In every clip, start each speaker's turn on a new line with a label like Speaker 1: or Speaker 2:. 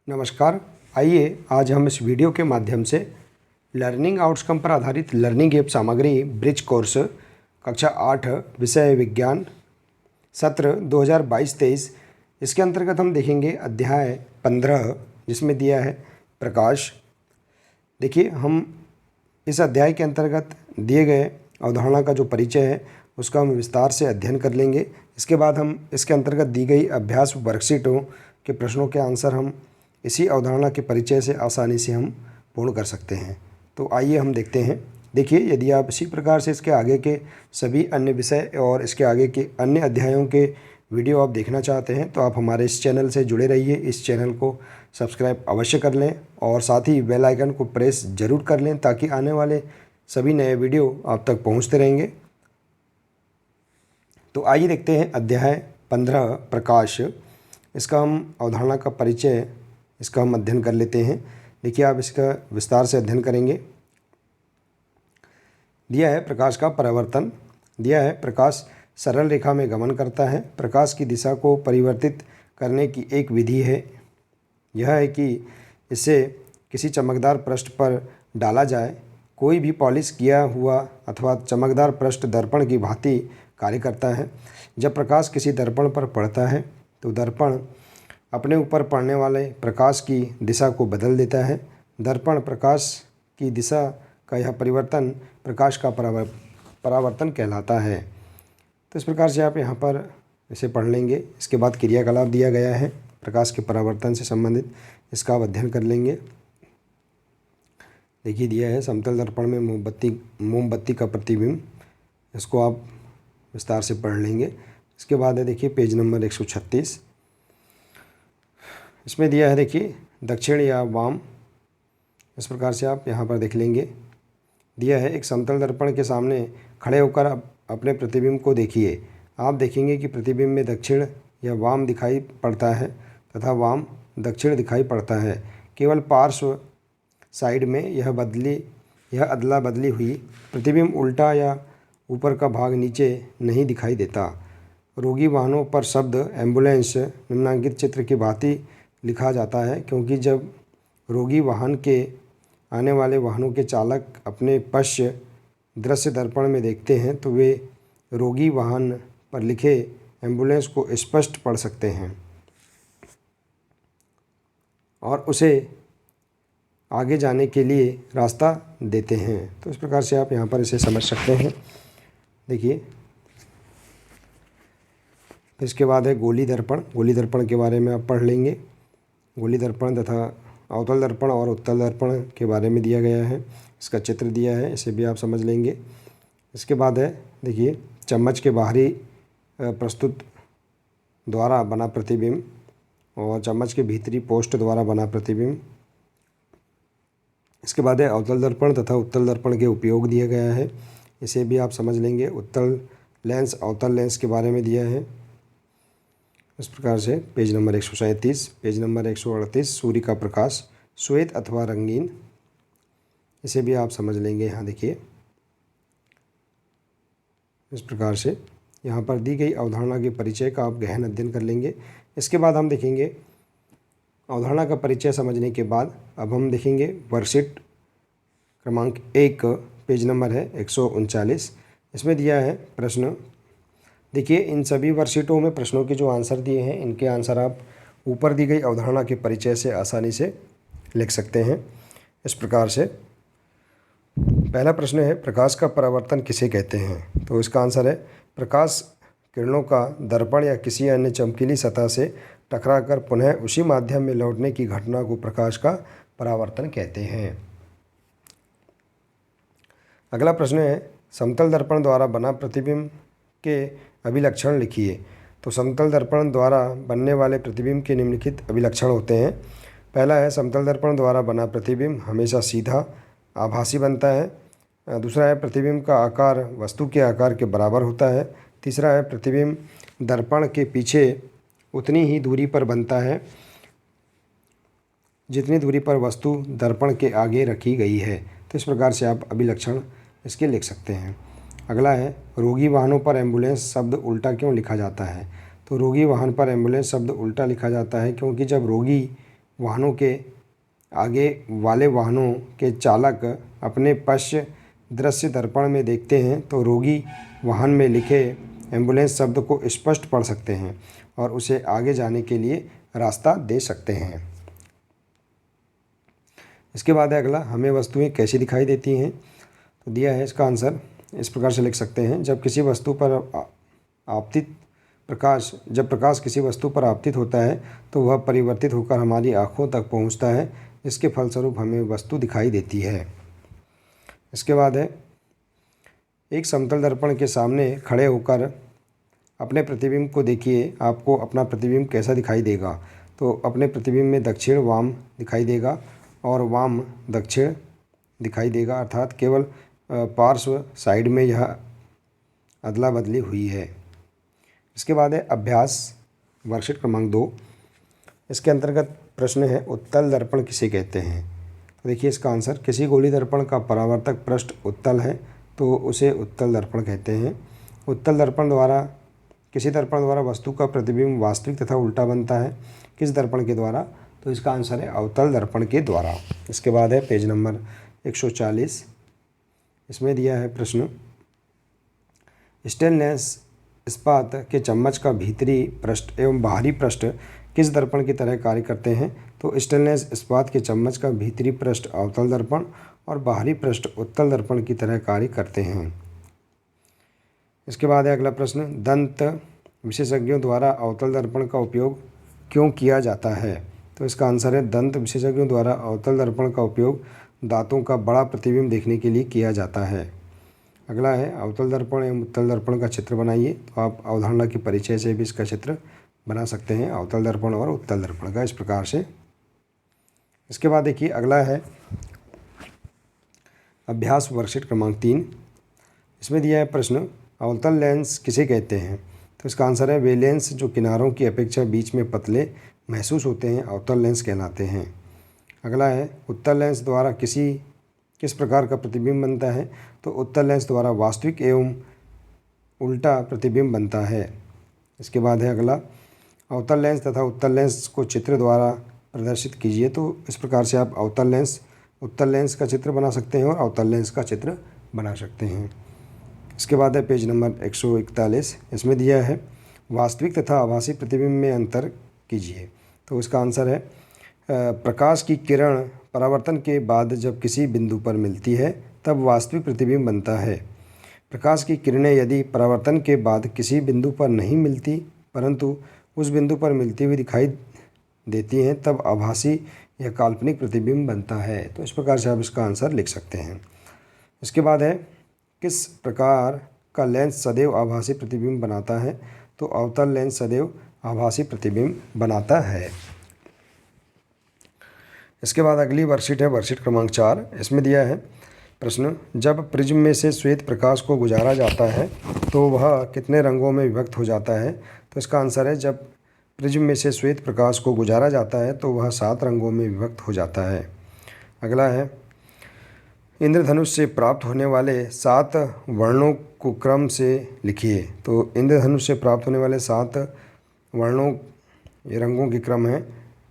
Speaker 1: नमस्कार। आइए आज हम इस वीडियो के माध्यम से लर्निंग आउटकम पर आधारित लर्निंग ऐप सामग्री ब्रिज कोर्स कक्षा 8 विषय विज्ञान सत्र 2022-23 इसके अंतर्गत हम देखेंगे अध्याय 15 जिसमें दिया है प्रकाश। देखिए, हम इस अध्याय के अंतर्गत दिए गए अवधारणा का जो परिचय है उसका हम विस्तार से अध्ययन कर लेंगे। इसके बाद हम इसके अंतर्गत दी गई अभ्यास वर्कशीटों के प्रश्नों के आंसर हम इसी अवधारणा के परिचय से आसानी से हम पूर्ण कर सकते हैं। तो आइए हम देखते हैं। देखिए, यदि आप इसी प्रकार से इसके आगे के सभी अन्य विषय और इसके आगे के अन्य अध्यायों के वीडियो आप देखना चाहते हैं तो आप हमारे इस चैनल से जुड़े रहिए। इस चैनल को सब्सक्राइब अवश्य कर लें और साथ ही बेल आइकन को प्रेस ज़रूर कर लें ताकि आने वाले सभी नए वीडियो आप तक पहुंचते रहेंगे। तो आइए देखते हैं अध्याय 15 प्रकाश। इसका हम अवधारणा का परिचय इसका हम अध्ययन कर लेते हैं। देखिए, आप इसका विस्तार से अध्ययन करेंगे। दिया है प्रकाश का परावर्तन। दिया है प्रकाश सरल रेखा में गमन करता है। प्रकाश की दिशा को परिवर्तित करने की एक विधि है यह है कि इसे किसी चमकदार पृष्ठ पर डाला जाए। कोई भी पॉलिश किया हुआ अथवा चमकदार पृष्ठ दर्पण की भांति कार्य करता है। जब प्रकाश किसी दर्पण पर पड़ता है तो दर्पण अपने ऊपर पड़ने वाले प्रकाश की दिशा को बदल देता है। दर्पण प्रकाश की दिशा का यह परिवर्तन प्रकाश का परावर्तन कहलाता है। तो इस प्रकार से आप यहाँ पर इसे पढ़ लेंगे। इसके बाद क्रियाकलाप दिया गया है प्रकाश के परावर्तन से संबंधित, इसका आप अध्ययन कर लेंगे। देखिए, दिया है समतल दर्पण में मोमबत्ती का प्रतिबिंब, इसको आप विस्तार से पढ़ लेंगे। इसके बाद है देखिए पेज नंबर 136। इसमें दिया है देखिए दक्षिण या वाम, इस प्रकार से आप यहाँ पर देख लेंगे। दिया है एक समतल दर्पण के सामने खड़े होकर अपने प्रतिबिंब को देखिए। आप देखेंगे कि प्रतिबिंब में दक्षिण या वाम दिखाई पड़ता है तथा वाम दक्षिण दिखाई पड़ता है। केवल पार्श्व साइड में यह अदला बदली हुई प्रतिबिंब उल्टा या ऊपर का भाग नीचे नहीं दिखाई देता। रोगी वाहनों पर शब्द एम्बुलेंस निम्नांकित चित्र की भांति लिखा जाता है क्योंकि जब रोगी वाहन के आने वाले वाहनों के चालक अपने पश्य दृश्य दर्पण में देखते हैं तो वे रोगी वाहन पर लिखे एम्बुलेंस को स्पष्ट पढ़ सकते हैं और उसे आगे जाने के लिए रास्ता देते हैं। तो इस प्रकार से आप यहाँ पर इसे समझ सकते हैं। देखिए, इसके बाद है गोली दर्पण। गोली दर्पण के बारे में आप पढ़ लेंगे। गोली दर्पण तथा अवतल दर्पण और उत्तल दर्पण के बारे में दिया गया है। इसका चित्र दिया है, इसे भी आप समझ लेंगे। इसके बाद है देखिए चम्मच के बाहरी प्रस्तुत द्वारा बना प्रतिबिंब और चम्मच के भीतरी पोस्ट द्वारा बना प्रतिबिंब। इसके बाद है अवतल दर्पण तथा उत्तल दर्पण के उपयोग दिया गया है, इसे भी आप समझ लेंगे। उत्तल लेंस अवतल लेंस के बारे में दिया है। इस प्रकार से पेज नंबर 137, पेज नंबर 138 सूर्य का प्रकाश श्वेत अथवा रंगीन, इसे भी आप समझ लेंगे। यहाँ देखिए, इस प्रकार से यहाँ पर दी गई अवधारणा के परिचय का आप गहन अध्ययन कर लेंगे। इसके बाद हम देखेंगे अवधारणा का परिचय समझने के बाद अब हम देखेंगे वर्कशीट क्रमांक 1, पेज नंबर है 139। इसमें दिया है प्रश्न। देखिए, इन सभी वर्कशीटों में प्रश्नों के जो आंसर दिए हैं इनके आंसर आप ऊपर दी गई अवधारणा के परिचय से आसानी से लिख सकते हैं। इस प्रकार से पहला प्रश्न है प्रकाश का परावर्तन किसे कहते हैं। तो इसका आंसर है प्रकाश किरणों का दर्पण या किसी अन्य चमकीली सतह से टकराकर पुनः उसी माध्यम में लौटने की घटना को प्रकाश का परावर्तन कहते हैं। अगला प्रश्न है समतल दर्पण द्वारा बना प्रतिबिंब के अभिलक्षण लिखिए। तो समतल दर्पण द्वारा बनने वाले प्रतिबिंब के निम्नलिखित अभिलक्षण होते हैं। पहला है समतल दर्पण द्वारा बना प्रतिबिंब हमेशा सीधा आभासी बनता है। दूसरा है प्रतिबिंब का आकार वस्तु के आकार के बराबर होता है। तीसरा है प्रतिबिंब दर्पण के पीछे उतनी ही दूरी पर बनता है जितनी दूरी पर वस्तु दर्पण के आगे रखी गई है। तो इस प्रकार से आप अभिलक्षण इसके लिख सकते हैं। अगला है रोगी वाहनों पर एम्बुलेंस शब्द उल्टा क्यों लिखा जाता है। तो रोगी वाहन पर एम्बुलेंस शब्द उल्टा लिखा जाता है क्योंकि जब रोगी वाहनों के आगे वाले वाहनों के चालक अपने पश्च दृश्य दर्पण में देखते हैं तो रोगी वाहन में लिखे एम्बुलेंस शब्द को स्पष्ट पढ़ सकते हैं और उसे आगे जाने के लिए रास्ता दे सकते हैं। इसके बाद है अगला, हमें वस्तुएं कैसी दिखाई देती हैं। तो दिया है इसका आंसर इस प्रकार से लिख सकते हैं, जब प्रकाश किसी वस्तु पर आपतित होता है तो वह परिवर्तित होकर हमारी आँखों तक पहुँचता है, जिसके फलस्वरूप हमें वस्तु दिखाई देती है। इसके बाद है, एक समतल दर्पण के सामने खड़े होकर अपने प्रतिबिंब को देखिए, आपको अपना प्रतिबिंब कैसा दिखाई देगा। तो अपने प्रतिबिंब में दक्षिण वाम दिखाई देगा और वाम दक्षिण दिखाई देगा, अर्थात केवल पार्श्व साइड में यह अदला बदली हुई है। इसके बाद है अभ्यास वर्कशीट क्रमांक 2। इसके अंतर्गत प्रश्न है, उत्तल दर्पण किसे कहते हैं। तो देखिए इसका आंसर, किसी गोली दर्पण का परावर्तक पृष्ठ उत्तल है तो उसे उत्तल दर्पण कहते हैं। उत्तल दर्पण द्वारा किसी दर्पण द्वारा वस्तु का प्रतिबिंब वास्तविक तथा उल्टा बनता है। किस दर्पण के द्वारा। तो इसका आंसर है अवतल दर्पण के द्वारा। इसके बाद है पेज नंबर 140। इसमें दिया है प्रश्न, स्टेनलेस इस्पात के चम्मच का भीतरी पृष्ठ एवं बाहरी पृष्ठ किस दर्पण की तरह कार्य करते हैं। तो स्टेनलेस इस्पात के चम्मच का भीतरी पृष्ठ अवतल दर्पण और बाहरी पृष्ठ उत्तल दर्पण की तरह कार्य करते हैं। इसके बाद है अगला प्रश्न, दंत विशेषज्ञों द्वारा अवतल दर्पण का उपयोग क्यों किया जाता है। तो इसका आंसर है, दंत विशेषज्ञों द्वारा अवतल दर्पण का उपयोग दांतों का बड़ा प्रतिबिंब देखने के लिए किया जाता है। अगला है, अवतल दर्पण एवं उत्तल दर्पण का चित्र बनाइए। तो आप अवधारणा के परिचय से भी इसका चित्र बना सकते हैं, अवतल दर्पण और उत्तल दर्पण का, इस प्रकार से। इसके बाद देखिए अगला है अभ्यास वर्कशीट क्रमांक 3। इसमें दिया है प्रश्न, अवतल लेंस किसे कहते हैं। तो इसका आंसर है, वे लेंस जो किनारों की अपेक्षा बीच में पतले महसूस होते हैं अवतल लेंस कहलाते हैं। अगला है, उत्तल लेंस द्वारा किस प्रकार का प्रतिबिंब बनता है। तो उत्तल लेंस द्वारा वास्तविक एवं उल्टा प्रतिबिंब बनता है। इसके बाद है अगला, अवतल लेंस तथा उत्तल लेंस को चित्र द्वारा प्रदर्शित कीजिए। तो इस प्रकार से आप उत्तल लेंस का चित्र बना सकते हैं और अवतल लेंस का चित्र बना सकते हैं। इसके बाद है पेज नंबर 141। इसमें दिया है, वास्तविक तथा आभासी प्रतिबिंब में अंतर कीजिए। तो इसका आंसर है, प्रकाश की किरण परावर्तन के बाद जब किसी बिंदु पर मिलती है तब वास्तविक प्रतिबिंब बनता है। प्रकाश की किरणें यदि परावर्तन के बाद किसी बिंदु पर नहीं मिलती परंतु उस बिंदु पर मिलती हुई दिखाई देती हैं तब आभासी या काल्पनिक प्रतिबिंब बनता है। तो इस प्रकार से आप इसका आंसर लिख सकते हैं। इसके बाद है, किस प्रकार का लेंस सदैव आभासी प्रतिबिंब बनाता है। तो अवतल लेंस सदैव आभासी प्रतिबिंब बनाता है। इसके बाद अगली वर्कशीट है वर्कशीट क्रमांक 4। इसमें दिया है प्रश्न, जब प्रिज्म में से श्वेत प्रकाश को गुजारा जाता है तो वह कितने रंगों में विभक्त हो जाता है। तो इसका आंसर है, जब प्रिज्म में से श्वेत प्रकाश को गुजारा जाता है तो वह 7 रंगों में विभक्त हो जाता है। अगला है, इंद्रधनुष से प्राप्त होने वाले 7 वर्णों को क्रम से लिखिए। तो इंद्रधनुष से प्राप्त होने वाले 7 वर्णों ये रंगों के क्रम हैं,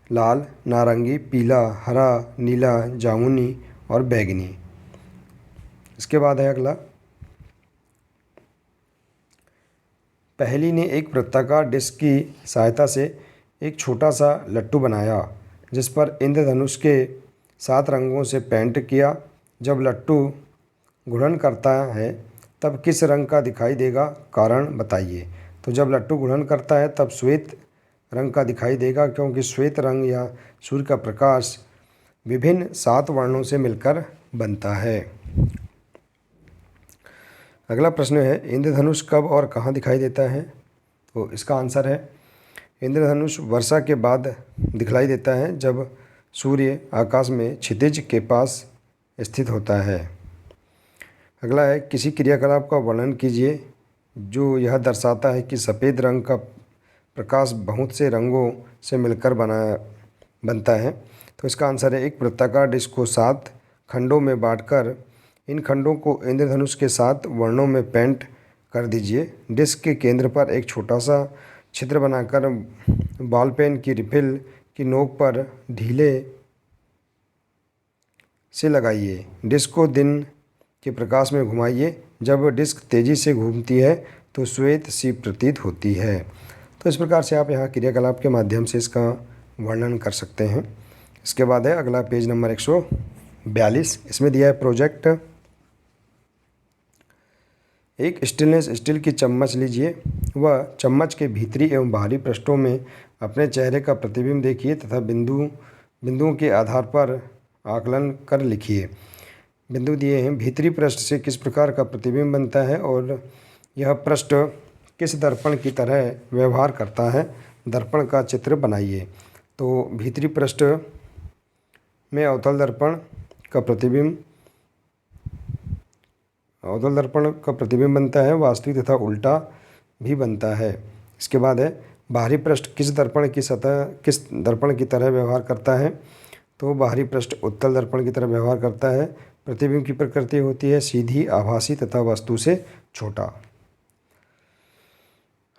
Speaker 1: लाल, नारंगी, पीला, हरा, नीला, जामुनी और बैंगनी। इसके बाद है अगला, पहली ने एक वृत्ताकार डिस्क की सहायता से एक छोटा सा लट्टू बनाया जिस पर इंद्रधनुष के 7 रंगों से पेंट किया। जब लट्टू घूर्णन करता है तब किस रंग का दिखाई देगा, कारण बताइए। तो जब लट्टू घूर्णन करता है तब श्वेत रंग का दिखाई देगा, क्योंकि श्वेत रंग या सूर्य का प्रकाश विभिन्न 7 वर्णों से मिलकर बनता है। अगला प्रश्न है, इंद्रधनुष कब और कहाँ दिखाई देता है। तो इसका आंसर है, इंद्रधनुष वर्षा के बाद दिखलाई देता है जब सूर्य आकाश में क्षितिज के पास स्थित होता है। अगला है, किसी क्रियाकलाप का वर्णन कीजिए जो यह दर्शाता है कि सफ़ेद रंग का प्रकाश बहुत से रंगों से मिलकर बनता है। तो इसका आंसर है, एक वृत्ताकार डिस्क को 7 खंडों में बांटकर इन खंडों को इंद्रधनुष के 7 वर्णों में पेंट कर दीजिए। डिस्क के केंद्र पर एक छोटा सा छिद्र बनाकर बॉल पेन की रिफिल की नोक पर ढीले से लगाइए। डिस्क को दिन के प्रकाश में घुमाइए। जब डिस्क तेज़ी से घूमती है तो श्वेत सी प्रतीत होती है। तो इस प्रकार से आप यहाँ क्रियाकलाप के माध्यम से इसका वर्णन कर सकते हैं। इसके बाद है अगला पेज नंबर 142। इसमें दिया है प्रोजेक्ट। एक स्टेनलेस स्टील की चम्मच लीजिए। वह चम्मच के भीतरी एवं बाहरी पृष्ठों में अपने चेहरे का प्रतिबिंब देखिए तथा बिंदुओं के आधार पर आकलन कर लिखिए। बिंदु दिए हैं। भीतरी पृष्ठ से किस प्रकार का प्रतिबिंब बनता है और यह पृष्ठ किस दर्पण की तरह व्यवहार करता है। दर्पण का चित्र बनाइए। तो भीतरी पृष्ठ में अवतल दर्पण का प्रतिबिंब बनता है। वास्तविक तथा उल्टा भी बनता है। इसके बाद है बाहरी पृष्ठ किस दर्पण की तरह व्यवहार करता है। तो बाहरी पृष्ठ उत्तल दर्पण की तरह व्यवहार करता है। प्रतिबिंब की प्रकृति होती है सीधी, आभासी तथा वस्तु से छोटा।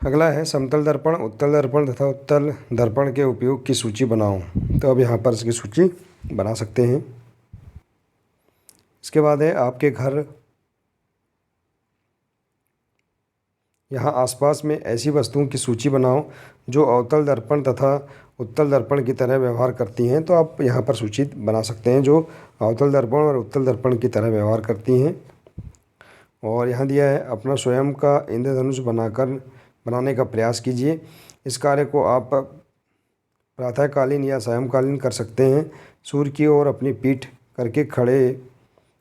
Speaker 1: अगला है समतल दर्पण, उत्तल दर्पण तथा उत्तल दर्पण के उपयोग की सूची बनाओ। तो अब यहाँ पर इसकी सूची बना सकते हैं। इसके बाद है आपके घर यहाँ आसपास में ऐसी वस्तुओं की सूची बनाओ जो अवतल दर्पण तथा उत्तल दर्पण की तरह व्यवहार करती हैं। तो आप यहाँ पर सूची बना सकते हैं जो अवतल दर्पण और उत्तल दर्पण की तरह व्यवहार करती हैं। और यहाँ दिया है अपना स्वयं का इंद्रधनुष बनाने का प्रयास कीजिए। इस कार्य को आप प्रातःकालीन या सायंकालीन कर सकते हैं। सूर्य की ओर अपनी पीठ करके खड़े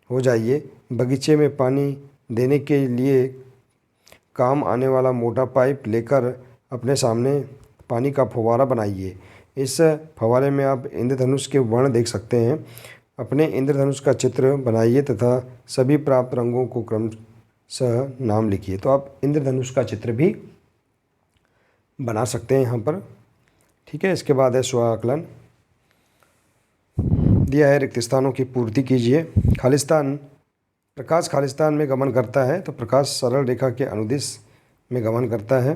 Speaker 1: हो जाइए। बगीचे में पानी देने के लिए काम आने वाला मोटा पाइप लेकर अपने सामने पानी का फव्वारा बनाइए। इस फव्वारे में आप इंद्रधनुष के वर्ण देख सकते हैं। अपने इंद्रधनुष का चित्र बनाइए तथा सभी प्राप्त रंगों को क्रमशः नाम लिखिए। तो आप इंद्रधनुष का चित्र भी बना सकते हैं यहाँ पर। ठीक है। इसके बाद है स्व आकलन दिया है। रिक्त स्थानों की पूर्ति कीजिए। प्रकाश खालिस्तान में गमन करता है तो प्रकाश सरल रेखा के अनुदिश में गमन करता है।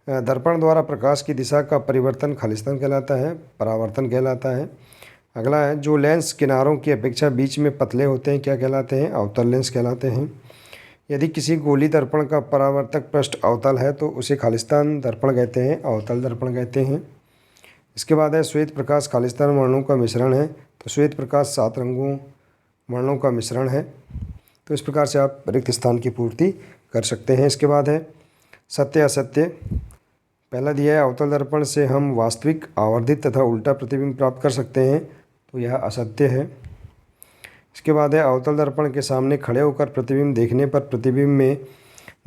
Speaker 1: दर्पण द्वारा प्रकाश की दिशा का परिवर्तन खालिस्तान कहलाता है, परावर्तन कहलाता है। अगला है जो लेंस किनारों की अपेक्षा बीच में पतले होते हैं क्या कहलाते हैं। अवतल लेंस कहलाते हैं। यदि किसी गोली दर्पण का परावर्तक पृष्ठ अवतल है तो उसे खालिस्तान दर्पण कहते हैं, अवतल दर्पण कहते हैं। इसके बाद है श्वेत प्रकाश खालिस्तान वर्णों का मिश्रण है। तो श्वेत प्रकाश 7 रंगों वर्णों का मिश्रण है। तो इस प्रकार से आप रिक्त स्थान की पूर्ति कर सकते हैं। इसके बाद है सत्य असत्य। पहला दिया है अवतल दर्पण से हम वास्तविक, आवर्धित तथा उल्टा प्रतिबिंब प्राप्त कर सकते हैं। तो यह असत्य है। इसके बाद है अवतल दर्पण के सामने खड़े होकर प्रतिबिंब देखने पर प्रतिबिंब में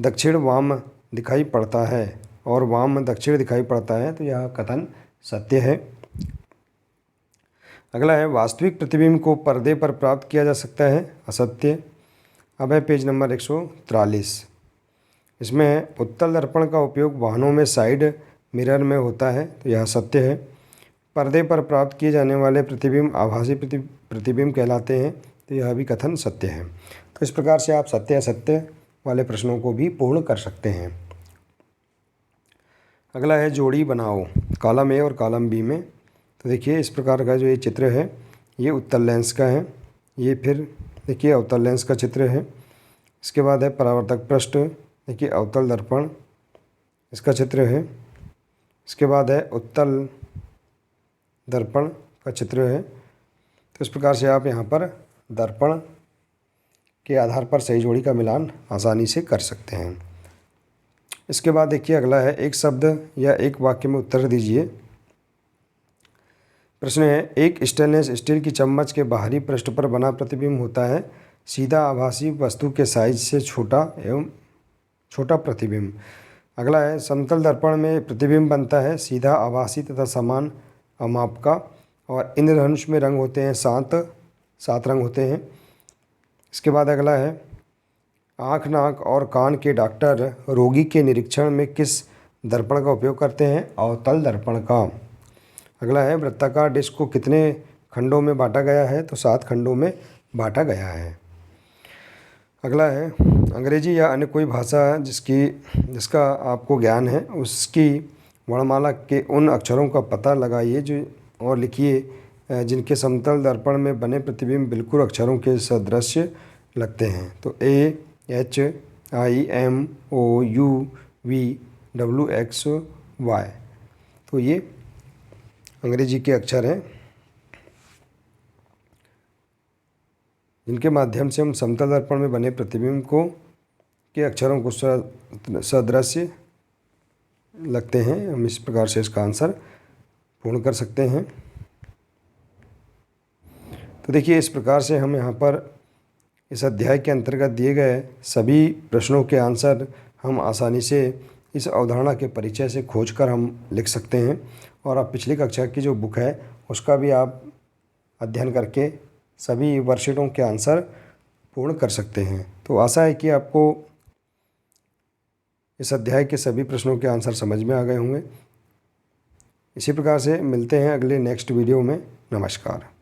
Speaker 1: दक्षिण वाम दिखाई पड़ता है और वाम दक्षिण दिखाई पड़ता है। तो यह कथन सत्य है। अगला है वास्तविक प्रतिबिंब को पर्दे पर प्राप्त किया जा सकता है। असत्य। अब है पेज नंबर 143। इसमें है उत्तल दर्पण का उपयोग वाहनों में साइड मिरर में होता है। तो यह सत्य है। पर्दे पर प्राप्त किए जाने वाले प्रतिबिंब आभासी प्रतिबिंब कहलाते हैं। तो यह भी कथन सत्य है। तो इस प्रकार से आप सत्य असत्य वाले प्रश्नों को भी पूर्ण कर सकते हैं। अगला है जोड़ी बनाओ कॉलम ए और कॉलम बी में। तो देखिए इस प्रकार का जो ये चित्र है ये उत्तल लेंस का है। ये फिर देखिए अवतल लेंस का चित्र है। इसके बाद है परावर्तक पृष्ठ। देखिए अवतल दर्पण इसका चित्र है। इसके बाद है उत्तल दर्पण का चित्र है। तो इस प्रकार से आप यहाँ पर दर्पण के आधार पर सही जोड़ी का मिलान आसानी से कर सकते हैं। इसके बाद देखिए अगला है एक शब्द या एक वाक्य में उत्तर दीजिए। प्रश्न है एक स्टेनलेस स्टील की चम्मच के बाहरी पृष्ठ पर बना प्रतिबिंब होता है सीधा, आभासी वस्तु के साइज से छोटा एवं छोटा प्रतिबिंब। अगला है समतल दर्पण में प्रतिबिंब बनता है सीधा, आभासी तथा समान माप का। और इंद्रधनुष में रंग होते हैं 7 रंग होते हैं। इसके बाद अगला है आँख, नाक और कान के डॉक्टर रोगी के निरीक्षण में किस दर्पण का उपयोग करते हैं। अवतल दर्पण का। अगला है वृत्ताकार डिस्क को कितने खंडों में बांटा गया है। तो 7 खंडों में बांटा गया है। अगला है अंग्रेजी या अन्य कोई भाषा जिसका आपको ज्ञान है उसकी वर्णमाला के उन अक्षरों का पता लगाइए और लिखिए जिनके समतल दर्पण में बने प्रतिबिंब बिल्कुल अक्षरों के सदृश लगते हैं। तो AHIMOUVWXY, तो ये अंग्रेजी के अक्षर हैं जिनके माध्यम से हम समतल दर्पण में बने प्रतिबिंब के अक्षरों को सदृश लगते हैं। हम इस प्रकार से इसका आंसर पूर्ण कर सकते हैं। तो देखिए, इस प्रकार से हम यहाँ पर इस अध्याय के अंतर्गत दिए गए सभी प्रश्नों के आंसर हम आसानी से इस अवधारणा के परिचय से खोजकर हम लिख सकते हैं। और आप पिछली कक्षा की जो बुक है उसका भी आप अध्ययन करके सभी वर्कशीटों के आंसर पूर्ण कर सकते हैं। तो आशा है कि आपको इस अध्याय के सभी प्रश्नों के आंसर समझ में आ गए होंगे। इसी प्रकार से मिलते हैं अगले नेक्स्ट वीडियो में। नमस्कार।